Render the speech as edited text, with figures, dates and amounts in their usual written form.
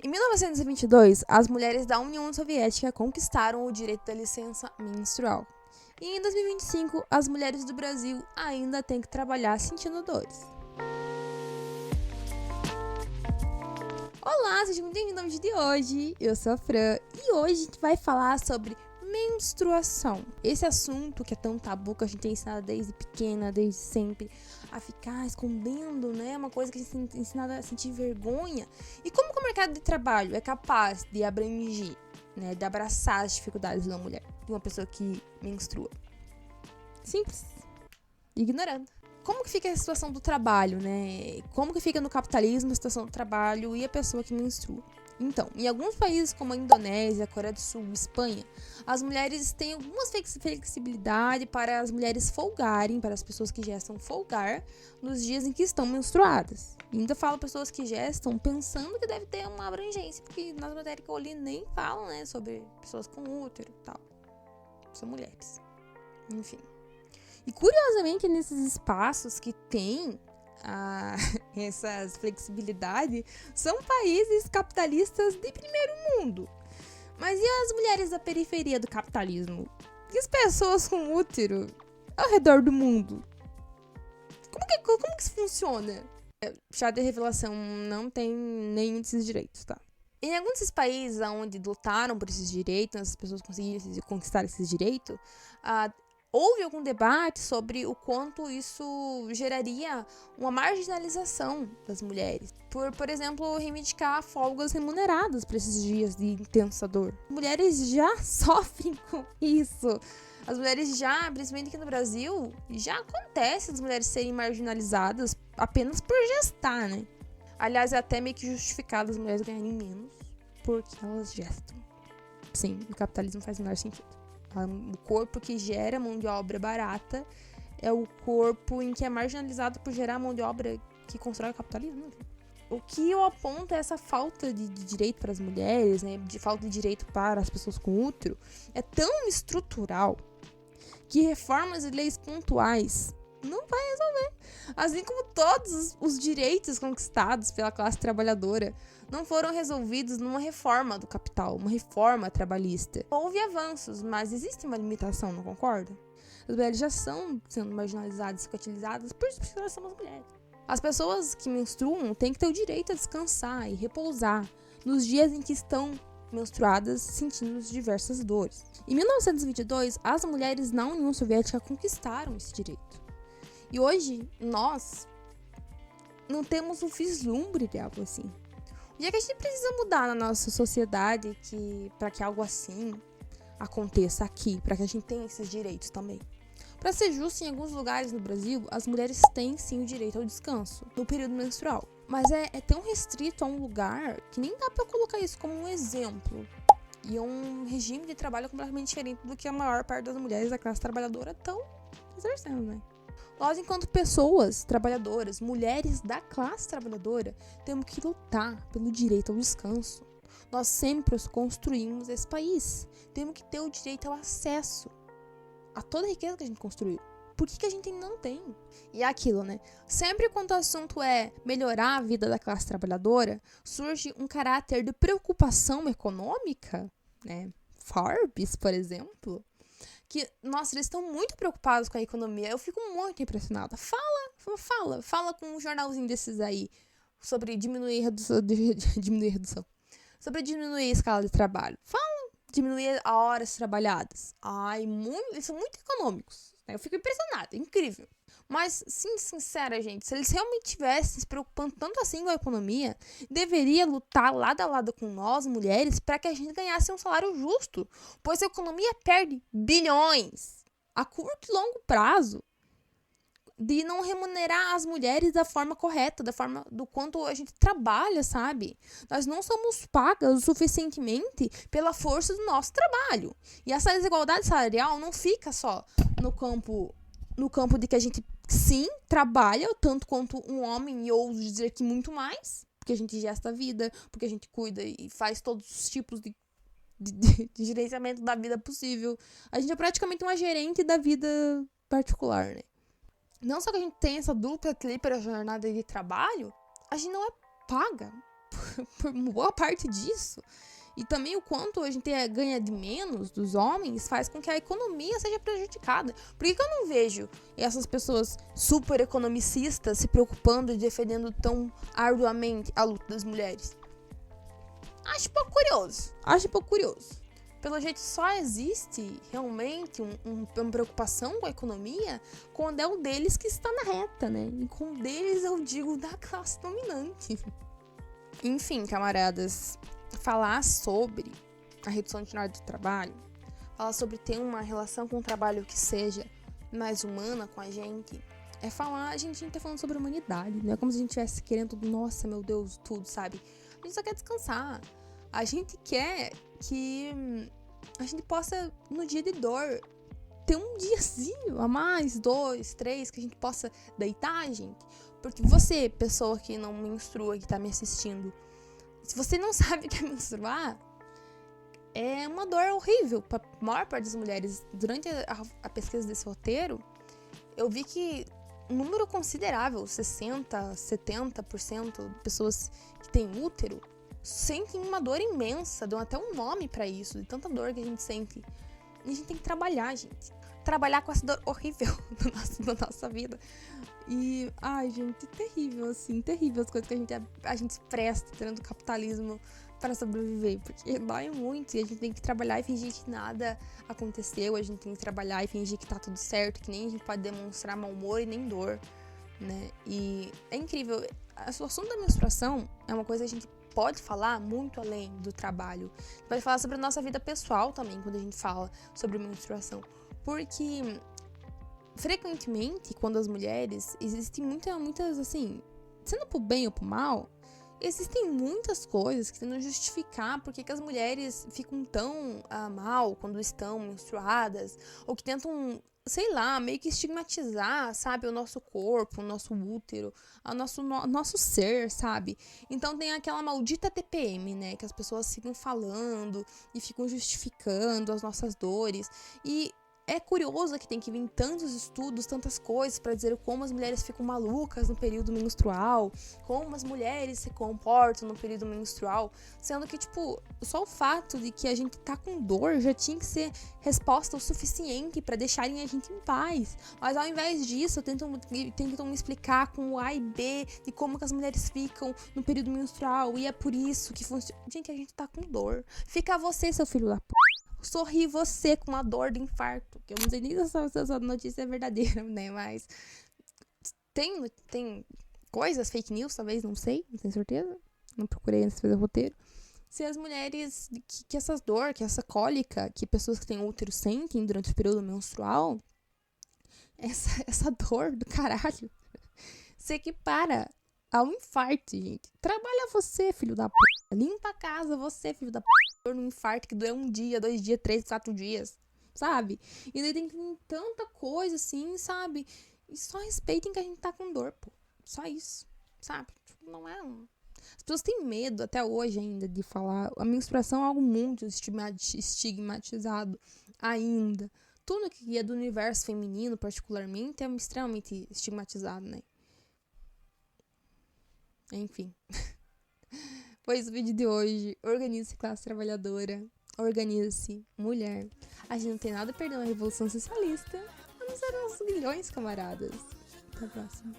Em 1922, as mulheres da União Soviética conquistaram o direito da licença menstrual. E em 2025, as mulheres do Brasil ainda têm que trabalhar sentindo dores. Olá, seja muito bem-vindo ao vídeo de hoje. Eu sou a Fran e hoje a gente vai falar sobre menstruação. Esse assunto que é tão tabu, que a gente tem ensinado desde pequena, desde sempre, a ficar escondendo, né? Uma coisa que a gente tem ensinado a sentir vergonha. E como que o mercado de trabalho é capaz de abranger, né? De abraçar as dificuldades de uma mulher, de uma pessoa que menstrua? Simples. Ignorando. Como que fica a situação do trabalho, né? Como que fica no capitalismo a situação do trabalho e a pessoa que menstrua? Então, em alguns países como a Indonésia, Coreia do Sul, Espanha, as mulheres têm algumas flexibilidade para as mulheres folgarem, para as pessoas que gestam folgar nos dias em que estão menstruadas. E ainda falo pessoas que gestam pensando que deve ter uma abrangência, porque nas matérias que eu li nem falam, né, sobre pessoas com útero e tal. São mulheres. Enfim. E curiosamente, nesses espaços que tem essas flexibilidades, são países capitalistas de primeiro mundo. Mas e as mulheres da periferia do capitalismo? E as pessoas com útero ao redor do mundo? Como que isso funciona? Chá de revelação, não tem nenhum desses direitos, tá? Em alguns desses países onde lutaram por esses direitos, as pessoas conseguiram conquistar esses direitos, houve algum debate sobre o quanto isso geraria uma marginalização das mulheres. Por exemplo, reivindicar folgas remuneradas para esses dias de intensa dor. As mulheres já sofrem com isso. As mulheres já, principalmente aqui no Brasil, já acontece as mulheres serem marginalizadas apenas por gestar, né? Aliás, é até meio que justificado as mulheres ganharem menos porque elas gestam. Sim, o capitalismo faz o menor sentido. O corpo que gera mão de obra barata é o corpo em que é marginalizado por gerar mão de obra que constrói o capitalismo. O que eu aponto é essa falta de direito para as mulheres, né, de falta de direito para as pessoas com útero, é tão estrutural que reformas e leis pontuais não vai resolver. Assim como todos os direitos conquistados pela classe trabalhadora não foram resolvidos numa reforma do capital, uma reforma trabalhista. Houve avanços, mas existe uma limitação, não concorda? As mulheres já estão sendo marginalizadas, escrachizadas por isso que elas são as mulheres. As pessoas que menstruam têm que ter o direito a descansar e repousar nos dias em que estão menstruadas, sentindo diversas dores. Em 1922, as mulheres na União Soviética conquistaram esse direito. E hoje, nós não temos um vislumbre de algo assim. E é que a gente precisa mudar na nossa sociedade para que algo assim aconteça aqui, para que a gente tenha esses direitos também. Para ser justo, em alguns lugares no Brasil, as mulheres têm sim o direito ao descanso no período menstrual. Mas é tão restrito a um lugar que nem dá para colocar isso como um exemplo. E é um regime de trabalho completamente diferente do que a maior parte das mulheres da classe trabalhadora estão exercendo, né? Nós, enquanto pessoas trabalhadoras, mulheres da classe trabalhadora, temos que lutar pelo direito ao descanso. Nós sempre construímos esse país. Temos que ter o direito ao acesso a toda a riqueza que a gente construiu. Por que a gente não tem? E é aquilo, né? Sempre quando o assunto é melhorar a vida da classe trabalhadora, surge um caráter de preocupação econômica, né? Forbes, por exemplo, que, nossa, eles estão muito preocupados com a economia. Eu fico muito impressionada. Fala com um jornalzinho desses aí sobre diminuir a redução. Sobre diminuir a escala de trabalho. Diminuir as horas trabalhadas. Eles são muito econômicos. Eu fico impressionada, incrível. Mas, sim, sincera, gente, se eles realmente estivessem se preocupando tanto assim com a economia, deveria lutar lado a lado com nós, mulheres, para que a gente ganhasse um salário justo, pois a economia perde bilhões a curto e longo prazo de não remunerar as mulheres da forma correta, da forma do quanto a gente trabalha, sabe? Nós não somos pagas o suficientemente pela força do nosso trabalho. E essa desigualdade salarial não fica só no campo de que a gente, sim, trabalha tanto quanto um homem, e ouso dizer que muito mais, porque a gente gesta a vida, porque a gente cuida e faz todos os tipos de gerenciamento da vida possível. A gente é praticamente uma gerente da vida particular, né? Não só que a gente tem essa dupla tríplice jornada de trabalho, a gente não é paga por boa parte disso. E também o quanto a gente ganha de menos dos homens faz com que a economia seja prejudicada. Por que eu não vejo essas pessoas super economicistas se preocupando e defendendo tão arduamente a luta das mulheres? Acho pouco curioso. Pelo jeito, só existe realmente uma preocupação com a economia quando é o deles que está na reta, né? E com deles eu digo da classe dominante. Enfim, camaradas, falar sobre a redução de jornada de trabalho, falar sobre ter uma relação com o trabalho que seja mais humana com a gente, é falar, a gente tá falando sobre a humanidade, não é como se a gente estivesse querendo, nossa, meu Deus, tudo, sabe? A gente só quer descansar. A gente quer que a gente possa, no dia de dor, ter um diazinho a mais, 2, 3, que a gente possa deitar, gente. Porque você, pessoa que não menstrua, que tá me assistindo, se você não sabe o que é menstruar, é uma dor horrível para a maior parte das mulheres. Durante a pesquisa desse roteiro, eu vi que um número considerável, 60%, 70% de pessoas que têm útero, sentem uma dor imensa, dão até um nome pra isso, de tanta dor que a gente sente. E a gente tem que trabalhar, gente. Trabalhar com essa dor horrível da nossa vida. E, ai, gente, terrível, assim, terrível as coisas que a gente presta dentro do capitalismo para sobreviver. Porque dói muito e a gente tem que trabalhar e fingir que nada aconteceu. A gente tem que trabalhar e fingir que tá tudo certo, que nem a gente pode demonstrar mau humor e nem dor, né? E é incrível. O assunto da menstruação é uma coisa que a gente pode falar muito além do trabalho. Pode falar sobre a nossa vida pessoal também, quando a gente fala sobre menstruação. Porque, frequentemente, quando as mulheres, existem muitas, assim, sendo pro bem ou pro mal, existem muitas coisas que tentam justificar porque que as mulheres ficam tão mal quando estão menstruadas, ou que tentam, sei lá, meio que estigmatizar, sabe, o nosso corpo, o nosso útero, o nosso ser, sabe? Então tem aquela maldita TPM, né, que as pessoas ficam falando e ficam justificando as nossas dores. E é curioso que tem que vir tantos estudos, tantas coisas pra dizer como as mulheres ficam malucas no período menstrual, como as mulheres se comportam no período menstrual, sendo que, tipo, só o fato de que a gente tá com dor já tinha que ser resposta o suficiente pra deixarem a gente em paz. Mas ao invés disso, tentam me explicar com o A e B de como que as mulheres ficam no período menstrual, e é por isso que funciona. Gente, a gente tá com dor. Fica você, seu filho da p... Sorri você com uma dor de infarto. Que eu não sei nem se essa notícia é verdadeira, né? Mas tem coisas, fake news, talvez, não sei, não tenho certeza. Não procurei antes de fazer o roteiro. Se as mulheres, que essas dor, que essa cólica, que pessoas que têm útero sentem durante o período menstrual, essa dor do caralho, se equipara ao infarto, gente. Trabalha você, filho da p. Limpa a casa, você, filho da p. Dor no infarto que doeu 1 dia, 2 dias, 3, 4 dias, sabe? E daí tem tanta coisa assim, sabe? E só respeitem que a gente tá com dor, pô. Só isso, sabe? Não é um... As pessoas têm medo até hoje ainda de falar. A menstruação é algo muito estigmatizado ainda. Tudo que é do universo feminino, particularmente, é extremamente estigmatizado, né? Enfim. Foi esse o vídeo de hoje. Organize-se, classe trabalhadora. Organize-se, mulher. A gente não tem nada a perder na Revolução Socialista. A não ser nossos milhões, camaradas. Até a próxima.